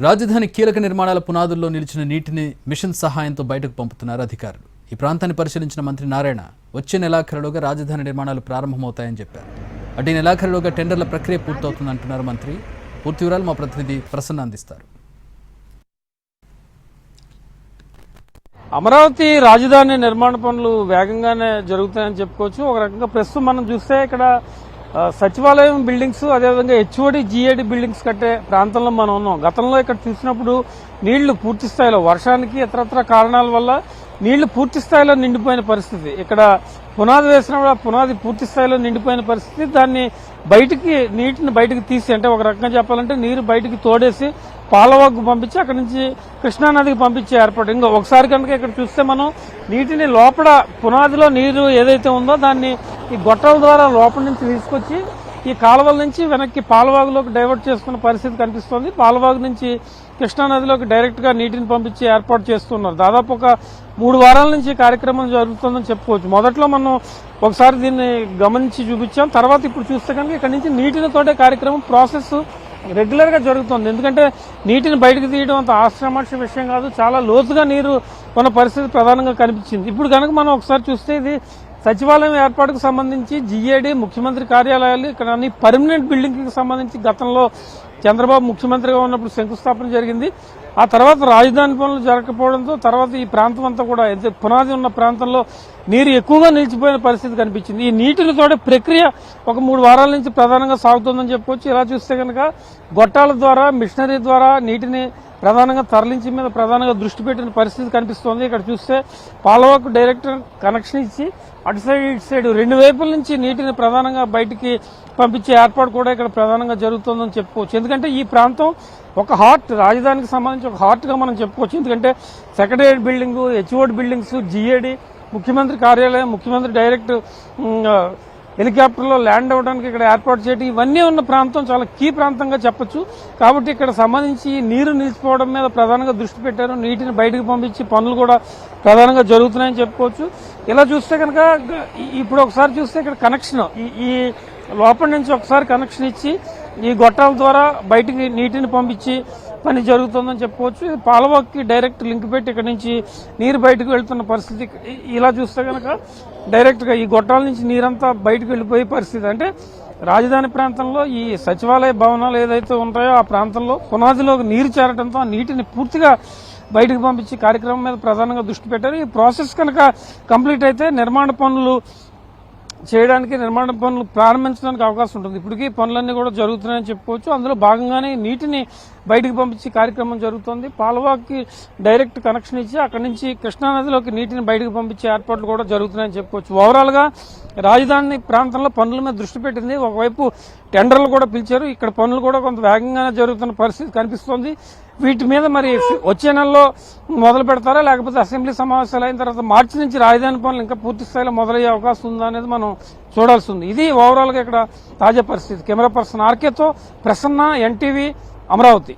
రాజధాని కీలక నిర్మాణాల పునాదుల్లో నిలిచిన నీటిని మిషన్ సహాయంతో బయటకు పంపుతున్నారు అధికారులు. ఈ ప్రాంతాన్ని పరిశీలించిన మంత్రి నారాయణ వచ్చే నెలాఖరులోగా రాజధాని నిర్మాణాలు ప్రారంభమవుతాయని చెప్పారు. అటు ఈ నెలాఖరులోగా టెండర్ల ప్రక్రియ పూర్తవుతుందంటున్నారు మంత్రి. పూర్తి వివరాలు మా ప్రతినిధి ప్రసన్న అందిస్తారు. అమరావతి రాజధాని నిర్మాణ పనులు వేగంగానే జరుగుతాయని చెప్పుకోవచ్చు. ఒక రకంగా ప్రస్తుతం మనం చూస్తే ఇక్కడ సచివాలయం బిల్డింగ్స్, అదేవిధంగా హెచ్ఓడి జిఏడి బిల్డింగ్స్ కట్టే ప్రాంతంలో మనం ఉన్నాం. గతంలో ఇక్కడ చూసినప్పుడు నీళ్లు పూర్తి స్థాయిలో వర్షానికి ఇతరత్ర కారణాల వల్ల నీళ్లు పూర్తి స్థాయిలో నిండిపోయిన పరిస్థితి. ఇక్కడ పునాది వేసిన పునాది పూర్తి స్థాయిలో నిండిపోయిన పరిస్థితి. దాన్ని నీటిని బయటకు తీసి, అంటే ఒక రకంగా చెప్పాలంటే నీరు బయటికి తోడేసి పాలవాగు పంపించి అక్కడి నుంచి కృష్ణానదికి పంపించే ఏర్పాటు. ఇంకా ఒకసారి కనుక ఇక్కడ చూస్తే మనం నీటిని లోపల పునాదిలో నీరు ఏదైతే ఉందో దాన్ని ఈ గొట్టాల ద్వారా లోపల నుంచి తీసుకొచ్చి ఈ కాలువల నుంచి వెనక్కి పాలవాగులోకి డైవర్ట్ చేసుకున్న పరిస్థితి కనిపిస్తోంది. పాలవాగు నుంచి కృష్ణానదిలోకి డైరెక్ట్ గా నీటిని పంపించి ఏర్పాటు చేస్తున్నారు. దాదాపు ఒక 3 వారాల నుంచి కార్యక్రమం జరుగుతుందని చెప్పుకోవచ్చు. మొదట్లో మనం ఒకసారి దీన్ని గమనించి చూపించాం. తర్వాత ఇప్పుడు చూస్తే కనుక ఇక్కడ నుంచి నీటిని తోడే కార్యక్రమం ప్రాసెస్ రెగ్యులర్ గా జరుగుతుంది. ఎందుకంటే నీటిని బయటకు తీయడం అంత ఆశ్రమాక్ష విషయం కాదు. చాలా లోతుగా నీరు ఉన్న పరిస్థితి ప్రధానంగా కనిపించింది. ఇప్పుడు కనుక మనం ఒకసారి చూస్తే ఇది సచివాలయం ఏర్పాటుకు సంబంధించి జిఏడి, ముఖ్యమంత్రి కార్యాలయాలు, ఇక్కడ అన్ని పర్మనెంట్ బిల్డింగ్ కి సంబంధించి గతంలో చంద్రబాబు ముఖ్యమంత్రిగా ఉన్నప్పుడు శంకుస్థాపన జరిగింది. ఆ తర్వాత రాజధాని పనులు జరగకపోవడంతో తర్వాత ఈ ప్రాంతం అంతా కూడా పునాది ఉన్న ప్రాంతంలో నీరు ఎక్కువగా నిలిచిపోయిన పరిస్థితి కనిపించింది. ఈ నీటిని తోడే ప్రక్రియ ఒక 3 వారాల నుంచి ప్రధానంగా సాగుతోందని చెప్పుకోవచ్చు. ఇలా చూస్తే కనుక గొట్టాల ద్వారా, మిషనరీ ద్వారా నీటిని ప్రధానంగా తరలించి మీద ప్రధానంగా దృష్టి పెట్టిన పరిస్థితి కనిపిస్తోంది. ఇక్కడ చూస్తే పాలవాకు డైరెక్ట్ కనెక్షన్ ఇచ్చి అటు సైడ్ ఇటు సైడ్ 2 వైపుల నుంచి నీటిని ప్రధానంగా బయటికి పంపించే ఏర్పాటు కూడా ఇక్కడ ప్రధానంగా జరుగుతోందని చెప్పుకోవచ్చు. ఎందుకంటే ఈ ప్రాంతం ఒక హార్ట్, రాజధానికి సంబంధించి ఒక హార్ట్ గా మనం చెప్పుకోవచ్చు. ఎందుకంటే secretariat building, HOD buildings, GAD, ముఖ్యమంత్రి కార్యాలయం, ముఖ్యమంత్రి డైరెక్ట్ హెలికాప్టర్లో ల్యాండ్ అవ్వడానికి ఇక్కడ ఏర్పాటు చేయడం, ఇవన్నీ ఉన్న ప్రాంతం చాలా కీ ప్రాంతంగా చెప్పొచ్చు. కాబట్టి ఇక్కడ సంబంధించి నీరు నిలిచిపోవడం మీద ప్రధానంగా దృష్టి పెట్టారు. నీటిని బయటకు పంపించి పనులు కూడా ప్రధానంగా జరుగుతున్నాయని చెప్పుకోవచ్చు. ఇలా చూస్తే కనుక ఇప్పుడు ఒకసారి చూస్తే ఇక్కడ కనెక్షన్ ఈ లోపల నుంచి ఒకసారి కనెక్షన్ ఇచ్చి ఈ గొట్టాల ద్వారా బయటికి నీటిని పంపించి పని జరుగుతుందని చెప్పుకోవచ్చు. ఇది పాలవాక్కి డైరెక్ట్ లింక్ పెట్టి ఇక్కడ నుంచి నీరు బయటకు వెళ్తున్న పరిస్థితి. ఇలా చూస్తే కనుక డైరెక్ట్ గా ఈ గొట్టాల నుంచి నీరంతా బయటకు వెళ్లిపోయే పరిస్థితి. అంటే రాజధాని ప్రాంతంలో ఈ సచివాలయ భవనాలు ఏదైతే ఉంటాయో ఆ ప్రాంతంలో పునాదిలోకి నీరు చేరడంతో ఆ నీటిని పూర్తిగా బయటకు పంపించి కార్యక్రమం మీద ప్రధానంగా దృష్టి పెట్టారు. ఈ ప్రాసెస్ కనుక కంప్లీట్ అయితే నిర్మాణ పనులు ప్రారంభించడానికి అవకాశం ఉంటుంది. ఇప్పటికీ పనులన్నీ కూడా జరుగుతున్నాయని చెప్పుకోవచ్చు. అందులో భాగంగానే నీటిని బయటకు పంపించే కార్యక్రమం జరుగుతోంది. పాలవాకి డైరెక్ట్ కనెక్షన్ ఇచ్చి అక్కడి నుంచి కృష్ణానదిలోకి నీటిని బయటకు పంపించే ఏర్పాట్లు కూడా జరుగుతున్నాయని చెప్పుకోవచ్చు. ఓవరాల్ గా రాజధాని ప్రాంతంలో పనుల మీద దృష్టి పెట్టింది. ఒకవైపు టెండర్లు కూడా పిలిచారు. ఇక్కడ పనులు కూడా కొంత వేగంగానే జరుగుతున్న పరిస్థితి కనిపిస్తోంది. వీటి మీద మరి వచ్చే నెలలో మొదలు పెడతారా, లేకపోతే అసెంబ్లీ సమావేశాలు అయిన తర్వాత మార్చి నుంచి రాజధాని పనులు ఇంకా పూర్తి స్థాయిలో మొదలయ్యే అవకాశం ఉందా అనేది మనం చూడాల్సి ఉంది. ఇది ఓవరాల్ గా ఇక్కడ తాజా పరిస్థితి. కెమెరా పర్సన్ ఆర్కేతో ప్రసన్న, ఎన్టీవీ, అమరావతి.